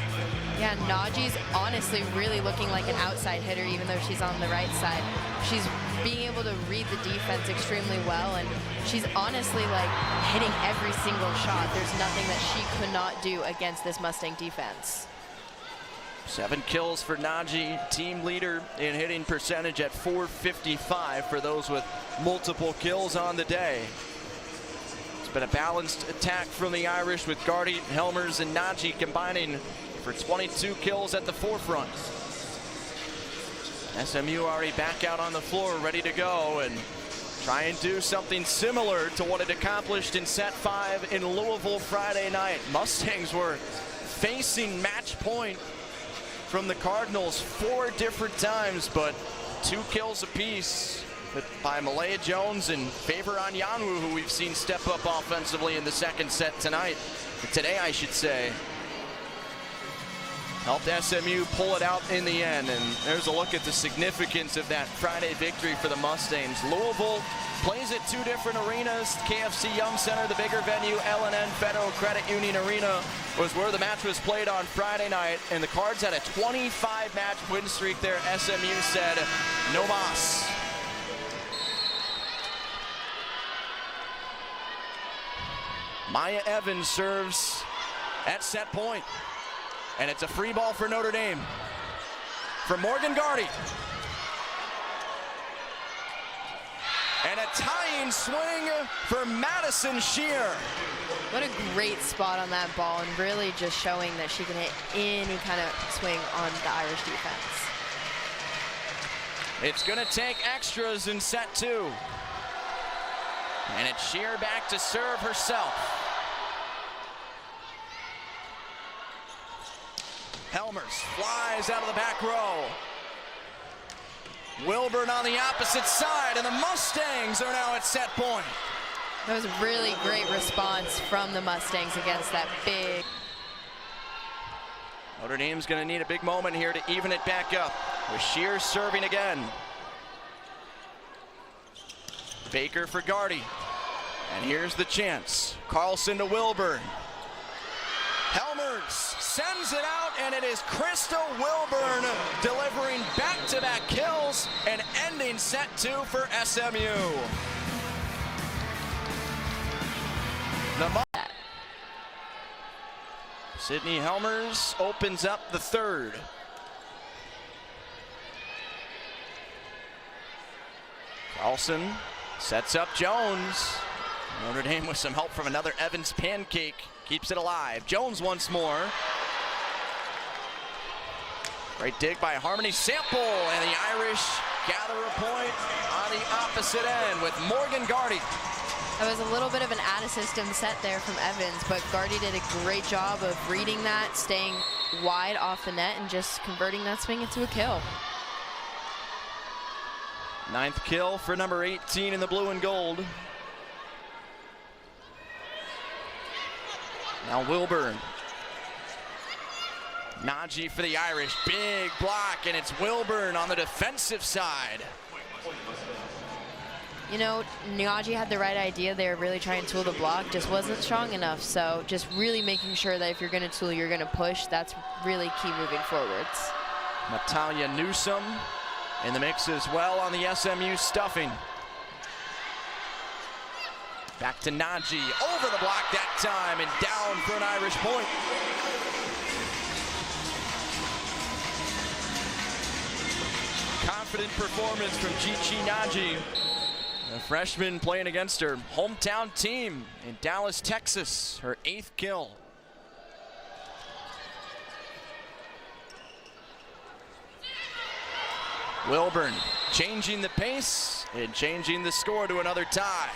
Yeah, Naji's honestly really looking like an outside hitter, even though she's on the right side. She's being able to read the defense extremely well, and she's honestly like hitting every single shot. There's nothing that she could not do against this Mustang defense. 7 kills for Naji, team leader in hitting percentage at .455 for those with multiple kills on the day. It's been a balanced attack from the Irish with Gardy, Helmers, and Naji combining for 22 kills at the forefront. SMU already back out on the floor, ready to go and try and do something similar to what it accomplished in set 5 in Louisville Friday night. Mustangs were facing match point from the Cardinals 4 different times, but 2 kills apiece by Malaya Jones and Favor Anyanwu, who we've seen step up offensively in the second set today, I should say. Helped SMU pull it out in the end, and there's a look at the significance of that Friday victory for the Mustangs. Louisville plays at 2 different arenas. KFC Yum Center, the bigger venue. L&N Federal Credit Union Arena was where the match was played on Friday night, and the Cards had a 25-match win streak there. SMU said, no mas. Maya Evans serves at set point. And it's a free ball for Notre Dame. For Morgan Gardy. And a tying swing for Madison Shear. What a great spot on that ball, and really just showing that she can hit any kind of swing on the Irish defense. It's going to take extras in set 2. And it's Shear back to serve herself. Helmers flies out of the back row. Wilburn on the opposite side, and the Mustangs are now at set point. That was a really great response from the Mustangs against that big. Notre Dame's going to need a big moment here to even it back up, with Shear serving again. Baker for Gardy. And here's the chance. Carlson to Wilburn. Helmers sends it out, and it is Crystal Wilburn delivering back-to-back kills and ending set 2 for SMU. Sydney Helmers opens up the third. Carlson sets up Jones. Notre Dame with some help from another Evans pancake keeps it alive. Jones once more. Great dig by Harmony Sample, and the Irish gather a point on the opposite end with Morgan Gardy. That was a little bit of an out-of-system set there from Evans, but Gardy did a great job of reading that, staying wide off the net, and just converting that swing into a kill. 9th kill for number 18 in the blue and gold. Now Wilburn. Naji for the Irish, big block, and it's Wilburn on the defensive side. You know, Naji had the right idea there, really trying to tool the block, just wasn't strong enough. So just really making sure that if you're going to tool, you're going to push. That's really key moving forwards. Natalia Newsom in the mix as well on the SMU stuffing. Back to Naji, over the block that time, and down for an Irish point. Confident performance from Chichi Naji, a freshman playing against her hometown team in Dallas, Texas, her 8th kill. Wilburn changing the pace and changing the score to another tie.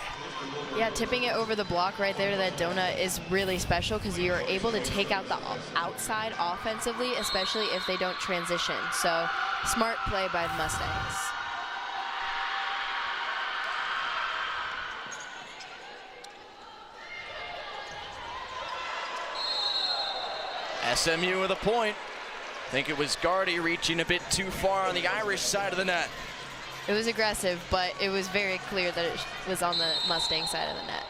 Yeah, tipping it over the block right there to that donut is really special because you're able to take out the outside offensively, especially if they don't transition. So smart play by the Mustangs. SMU with a point. I think it was Gardy reaching a bit too far on the Irish side of the net. It was aggressive, but it was very clear that it was on the Mustang side of the net.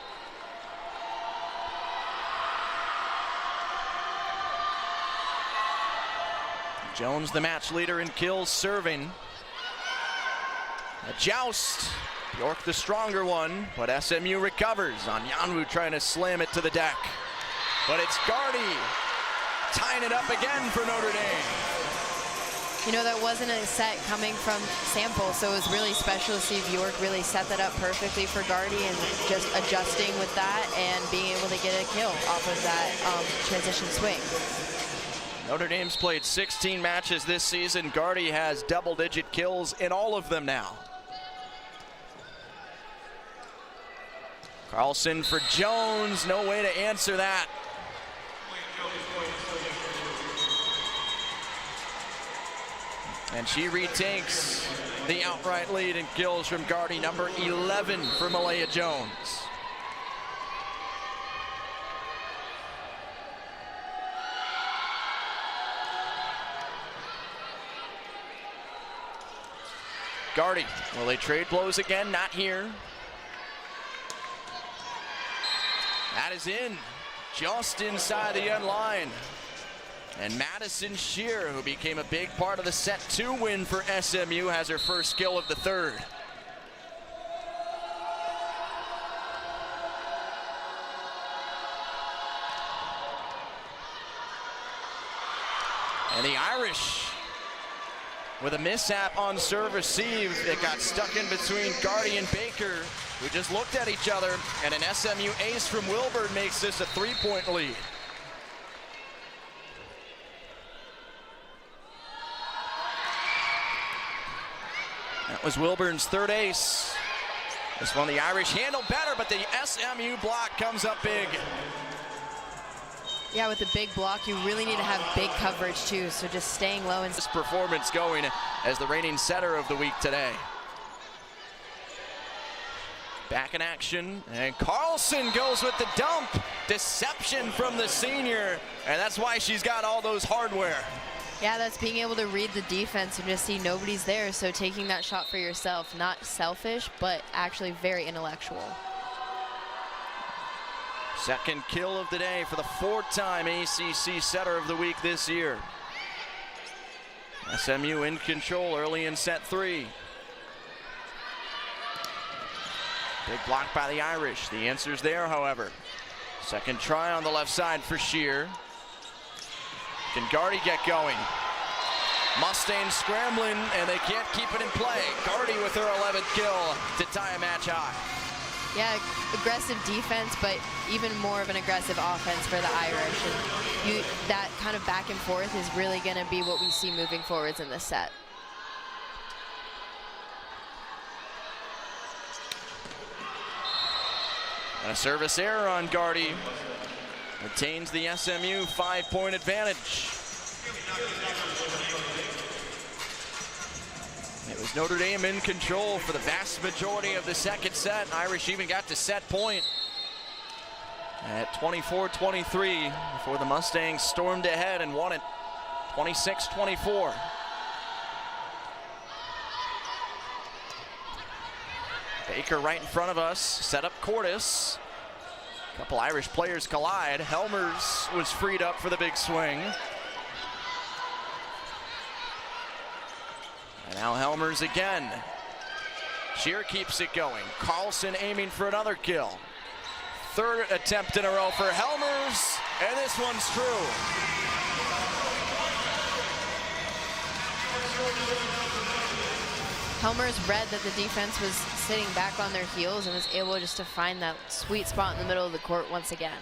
Jones, the match leader in kills, serving. A joust. York the stronger one, but SMU recovers. Anyanwu trying to slam it to the deck. But it's Gardy tying it up again for Notre Dame. You know, that wasn't a set coming from Sample, so it was really special to see Bjork really set that up perfectly for Gardy and just adjusting with that and being able to get a kill off of that transition swing. Notre Dame's played 16 matches this season. Gardy has double-digit kills in all of them now. Carlson for Jones, no way to answer that. And she retakes the outright lead in kills from Gardy, number 11 for Malaya Jones. Gardy, will they trade blows again? Not here. That is in, just inside the end line. And Madison Shear, who became a big part of the set 2 win for SMU, has her first kill of the third. And the Irish, with a mishap on serve receive, it got stuck in between Gardy and Baker, who just looked at each other, and an SMU ace from Wilburn makes this a 3-point lead. That was Wilburn's third ace. This one the Irish handled better, but the SMU block comes up big. Yeah, with a big block, you really need to have big coverage too, so just staying low. And this performance going as the reigning setter of the week today. Back in action, and Carlson goes with the dump. Deception from the senior, and that's why she's got all those hardware. Yeah, that's being able to read the defense and just see nobody's there, so taking that shot for yourself, not selfish, but actually very intellectual. Second kill of the day for the 4-time ACC setter of the week this year. SMU in control early in set 3. Big block by the Irish. The answer's there, however. Second try on the left side for Shear. Can Gardy get going? Mustangs scrambling, and they can't keep it in play. Gardy with her 11th kill to tie a match high. Yeah, aggressive defense, but even more of an aggressive offense for the Irish. And that kind of back and forth is really going to be what we see moving forwards in this set. A service error on Gardy. Retains the SMU 5-point advantage. It was Notre Dame in control for the vast majority of the second set. Irish even got to set point at 24-23 before the Mustangs stormed ahead and won it 26-24. Baker right in front of us, set up Cordes. A couple Irish players collide. Helmers was freed up for the big swing. And now Helmers again. Shear keeps it going. Carlson aiming for another kill. Third attempt in a row for Helmers, and this one's true. Helmers read that the defense was sitting back on their heels and was able just to find that sweet spot in the middle of the court once again.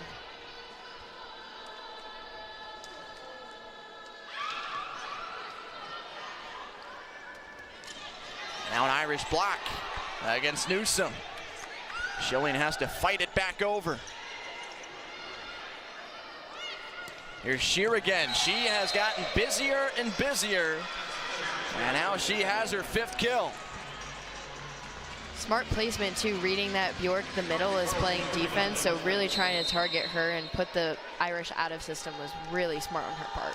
Now an Irish block against Newsom. Schilling has to fight it back over. Here's Shear again. She has gotten busier and busier. And now she has her 5th kill. Smart placement too, reading that Bjork the middle is playing defense, so really trying to target her and put the Irish out of system was really smart on her part.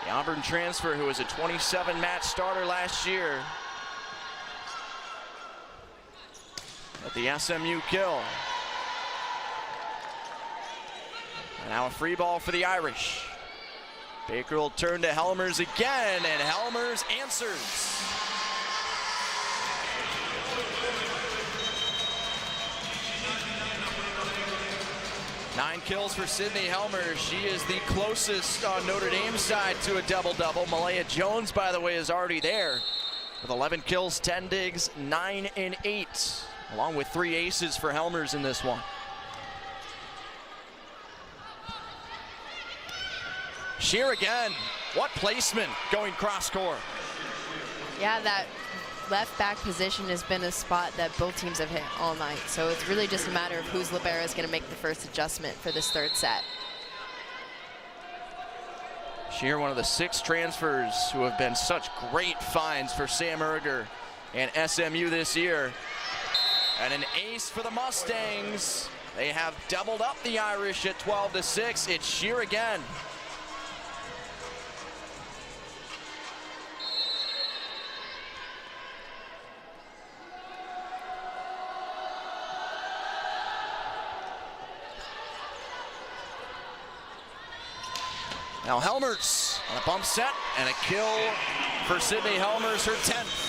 The Auburn transfer, who was a 27-match starter last year. At the SMU kill. And now a free ball for the Irish. Baker will turn to Helmers again, and Helmers answers. Nine kills for Sydney Helmers. She is the closest on Notre Dame's side to a double-double. Malaya Jones, by the way, is already there with 11 kills, 10 digs, 9 and 8, along with 3 aces for Helmers in this one. Sheer again. What placement going cross court. Yeah, that left back position has been a spot that both teams have hit all night. So it's really just a matter of whose libero is going to make the first adjustment for this third set. Sheer, one of the 6 transfers who have been such great finds for Sam Erger and SMU this year. And an ace for the Mustangs. They have doubled up the Irish at 12-6. It's Sheer again. Now Helmers on a bump set and a kill for Sydney Helmers, her 10th.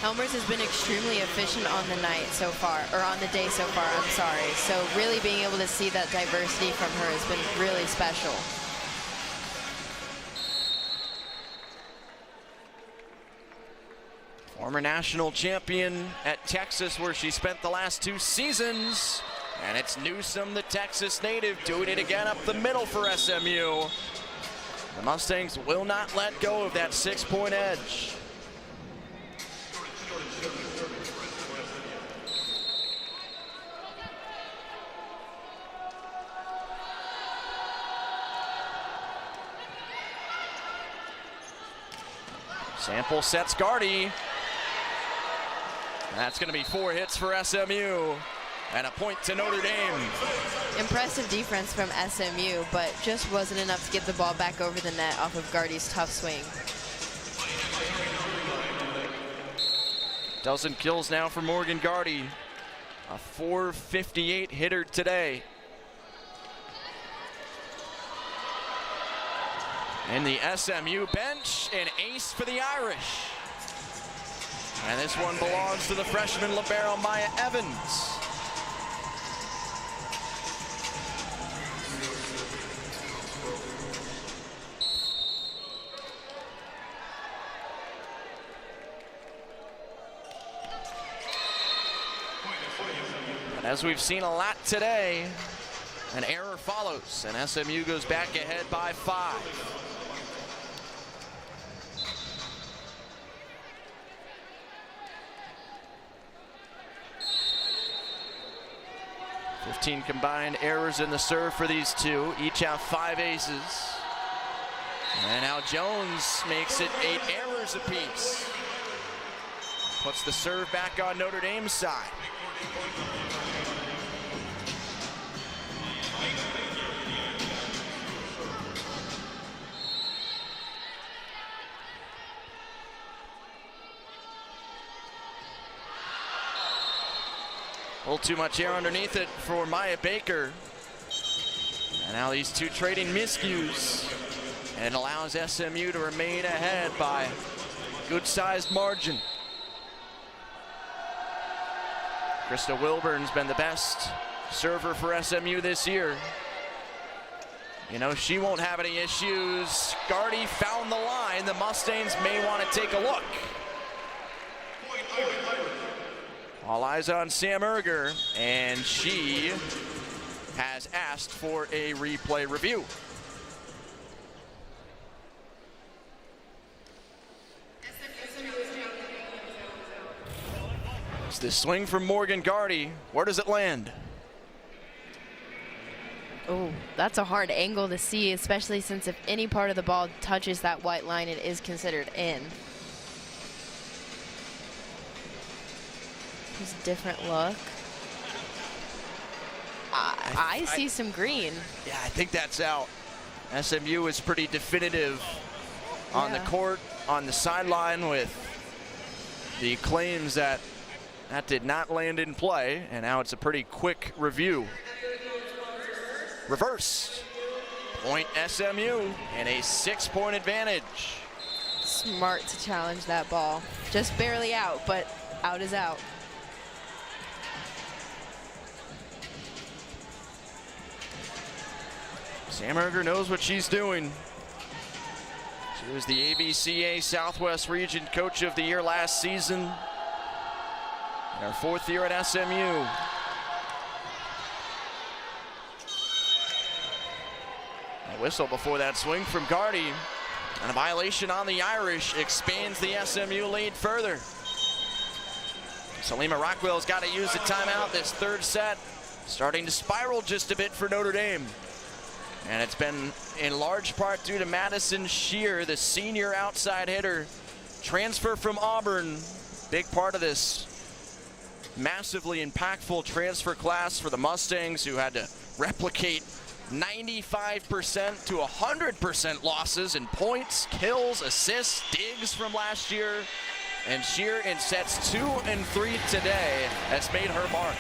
Helmers has been extremely efficient on the night so far, or on the day so far, I'm sorry. So really being able to see that diversity from her has been really special. Former national champion at Texas, where she spent the last 2 seasons. And it's Newsom, the Texas native, doing it again up the middle for SMU. The Mustangs will not let go of that 6-point edge. Sample sets Gardy. That's going to be 4 hits for SMU. And a point to Notre Dame. Impressive defense from SMU, but just wasn't enough to get the ball back over the net off of Gardy's tough swing. Dozen kills now for Morgan Gardy. A .458 hitter today. In the SMU bench, an ace for the Irish. And this one belongs to the freshman libero Maya Evans. And as we've seen a lot today, an error follows, and SMU goes back ahead by 5. (15 combined errors in the serve for these two. Each have 5 aces. And now Jones makes it 8 errors apiece. Puts the serve back on Notre Dame's side. A little too much air underneath it for Maya Baker. And now these two trading miscues. And it allows SMU to remain ahead by a good-sized margin. Krista Wilburn's been the best server for SMU this year. You know, she won't have any issues. Gardy found the line. The Mustangs may want to take a look. All eyes on Sam Erger, and she has asked for a replay review. It's this swing from Morgan Gardy. Where does it land? Oh, that's a hard angle to see, especially since if any part of the ball touches that white line, it is considered in. Just a different look. I see some green. Yeah, I think that's out. SMU is pretty definitive on the court, on the sideline, with the claims that that did not land in play, and now it's a pretty quick review. Reverse. Point SMU and a 6-point advantage. Smart to challenge that ball. Just barely out, but out is out. Sam Erger knows what she's doing. She was the ABCA Southwest Region Coach of the Year last season. In her 4th year at SMU. Whistle before that swing from Gardy. And a violation on the Irish expands the SMU lead further. Salima Rockwell's got to use the timeout this third set. Starting to spiral just a bit for Notre Dame. And it's been in large part due to Madison Shear, the senior outside hitter. Transfer from Auburn. Big part of this massively impactful transfer class for the Mustangs, who had to replicate 95% to 100% losses in points, kills, assists, digs from last year. And Shear in sets 2 and 3 today has made her mark.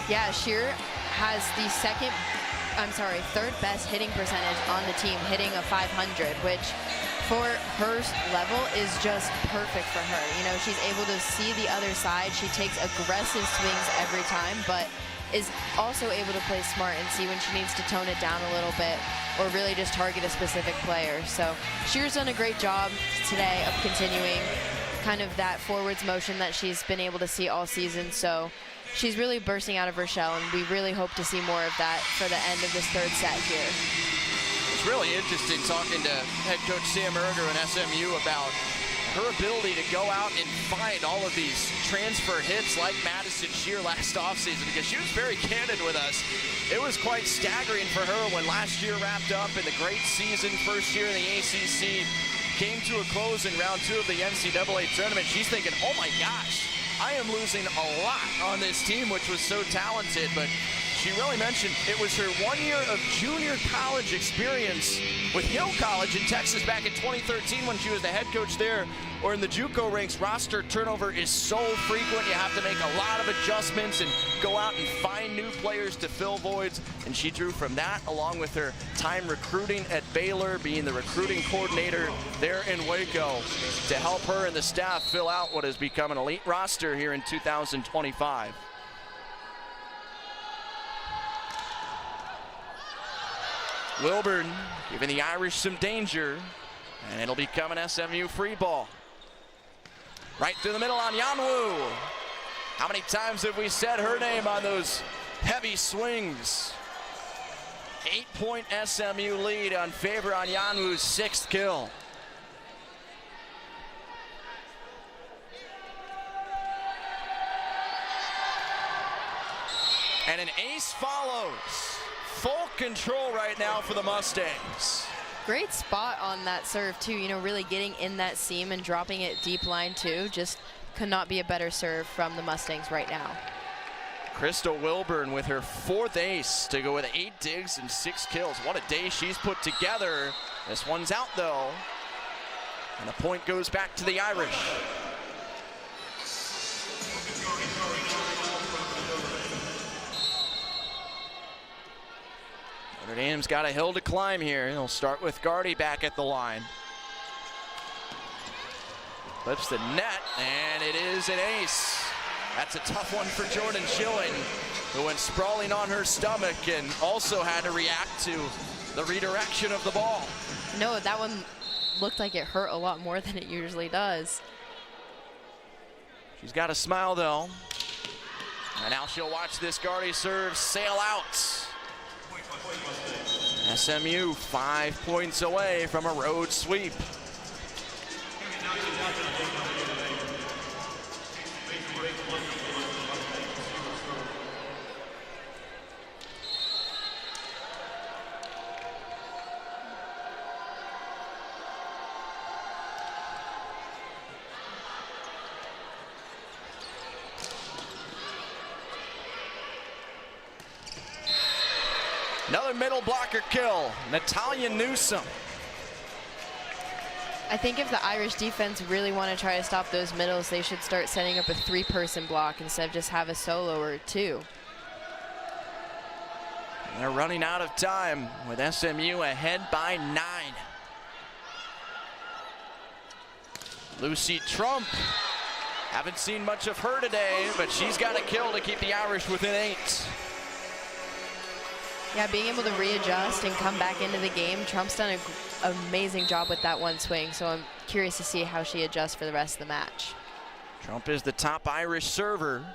Yeah, Shear has the third best hitting percentage on the team, hitting a 500, which for her level is just perfect for her. You know, she's able to see the other side. She takes aggressive swings every time, but is also able to play smart and see when she needs to tone it down a little bit or really just target a specific player. So Shear's done a great job today of continuing kind of that forwards motion that she's been able to see all season. So she's really bursting out of her shell, and we really hope to see more of that for the end of this third set here. It's really interesting talking to head coach Sam Erger and SMU about her ability to go out and find all of these transfer hits like Madison Shear last offseason, because she was very candid with us. It was quite staggering for her when last year wrapped up and the great season, first year in the ACC, came to a close in round 2 of the NCAA tournament. She's thinking, oh my gosh, I am losing a lot on this team, which was so talented. But she really mentioned it was her 1 year of junior college experience with Hill College in Texas back in 2013 when she was the head coach there, or in the JUCO ranks. Roster turnover is so frequent, you have to make a lot of adjustments and go out and find new players to fill voids. And she drew from that, along with her time recruiting at Baylor, being the recruiting coordinator there in Waco, to help her and the staff fill out what has become an elite roster here in 2025. Wilburn giving the Irish some danger, and it'll become an SMU free ball. Right through the middle on Yanwu. How many times have we said her name on those heavy swings? 8-point SMU lead on favor on Yanwu's 6th kill. And an ace follows. Full control right now for the Mustangs. Great spot on that serve too, you know, really getting in that seam and dropping it deep line too. Just could not be a better serve from the Mustangs right now. Crystal Wilburn with her 4th ace to go with 8 digs and 6 kills. What a day she's put together. This one's out though, and the point goes back to the Irish. Notre Dame's got a hill to climb here. They'll start with Gardy back at the line. Flips the net, and it is an ace. That's a tough one for Jordan Schilling, who went sprawling on her stomach and also had to react to the redirection of the ball. No, that one looked like it hurt a lot more than it usually does. She's got a smile though. And now she'll watch this Gardy serve sail out. SMU 5 points away from a road sweep. Another middle blocker kill, Natalia Newsom. I think if the Irish defense really want to try to stop those middles, they should start setting up a 3-person block instead of just have a solo or 2. They're running out of time with SMU ahead by 9. Lucy Trump. Haven't seen much of her today, but she's got a kill to keep the Irish within 8. Yeah, being able to readjust and come back into the game. Trump's done an amazing job with that one swing, so I'm curious to see how she adjusts for the rest of the match. Trump is the top Irish server.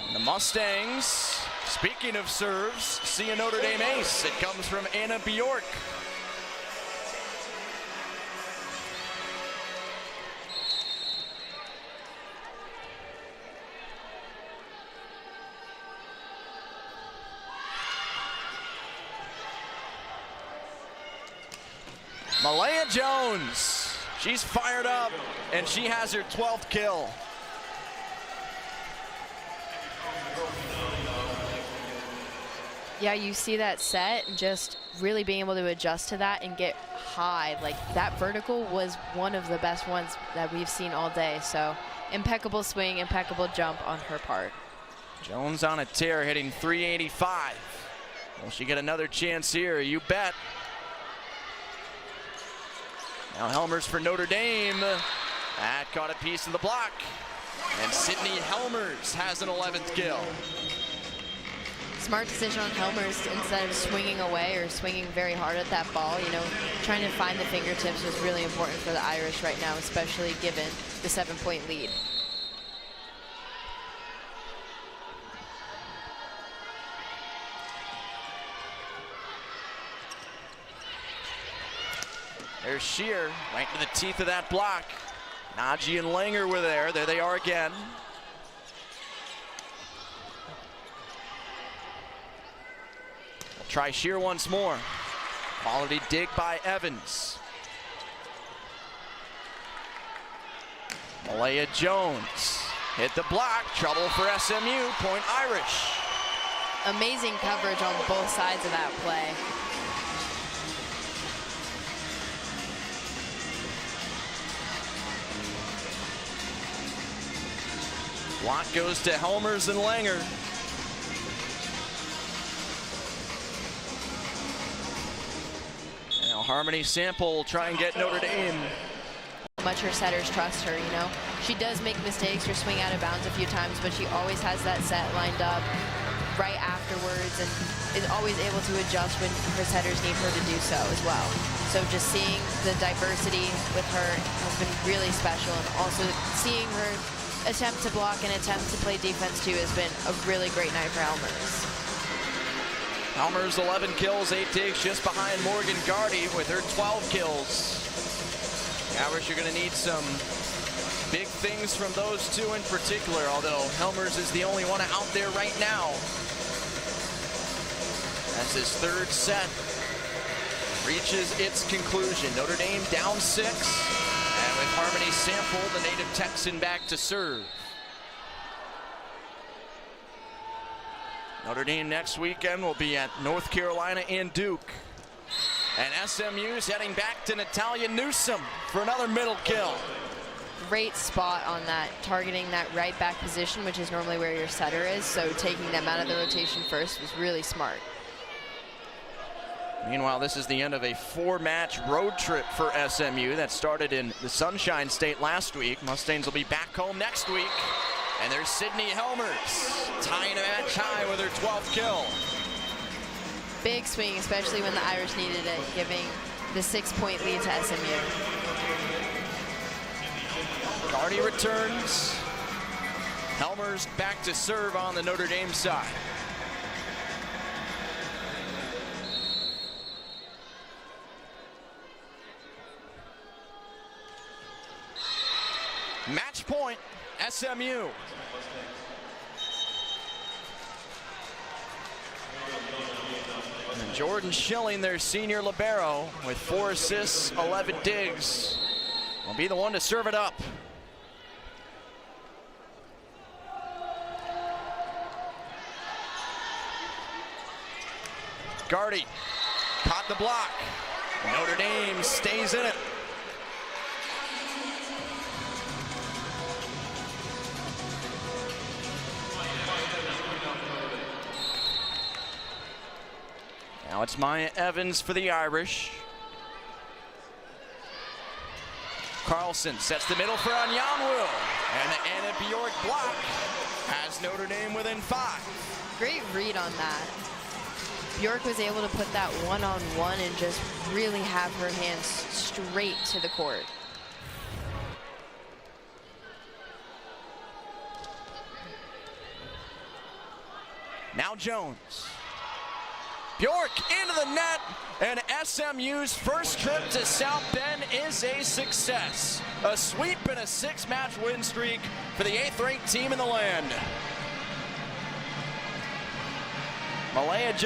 And the Mustangs Speaking of serves, see a Notre Dame ace. It comes from Anna Bjork. Malaya Jones, she's fired up, and she has her 12th kill. Yeah, you see that set and just really being able to adjust to that and get high. Like, that vertical was one of the best ones that we've seen all day. So impeccable swing, impeccable jump on her part. Jones on a tear, hitting 385. Will she get another chance here? You bet. Now Helmers for Notre Dame. That caught a piece of the block. And Sydney Helmers has an 11th kill. Smart decision on Helmers. Instead of swinging away or swinging very hard at that ball, you know, trying to find the fingertips was really important for the Irish right now, especially given the 7-point lead. There's Shear right to the teeth of that block. Najee and Langer were there. There they are again. We'll try Shear once more. Quality dig by Evans. Malaya Jones hit the block. Trouble for SMU. Point Irish. Amazing coverage on both sides of that play. Block goes to Helmers and Langer. Now Harmony Sample will try and get Notre Dame. How much her setters trust her, you know. She does make mistakes or swing out of bounds a few times, but she always has that set lined up right afterwards and is always able to adjust when her setters need her to do so as well. So just seeing the diversity with her has been really special, and also seeing her attempt to block and attempt to play defense too has been a really great night for Helmers. Helmers 11 kills, 8 digs, just behind Morgan Gardy with her 12 kills. The Irish are going to need some big things from those two in particular, although Helmers is the only one out there right now. As his third set reaches its conclusion. Notre Dame down 6. And with Harmony Sample, the native Texan, back to serve. Notre Dame next weekend will be at North Carolina and Duke. And SMU's heading back to Natalia Newsom for another middle kill. Great spot on that, targeting that right back position, which is normally where your setter is. So taking them out of the rotation first was really smart. Meanwhile, this is the end of a 4-match road trip for SMU that started in the Sunshine State last week. Mustangs will be back home next week. And there's Sydney Helmers tying a match high with her 12th kill. Big swing, especially when the Irish needed it, giving the 6-point lead to SMU. Gardy returns. Helmers back to serve on the Notre Dame side. Match point, SMU. And Jordan Schilling, their senior libero, with 4 assists, 11 digs, will be the one to serve it up. Gardy caught the block. Notre Dame stays in it. Now it's Maya Evans for the Irish. Carlson sets the middle for Anyanwu. And the Anna Bjork block has Notre Dame within 5. Great read on that. Bjork was able to put that one-on-one and just really have her hands straight to the court. Now Jones. Bjork into the net, and SMU's first trip to South Bend is a success. A sweep and a 6-match win streak for the 8th-ranked team in the land. Malaya Jones.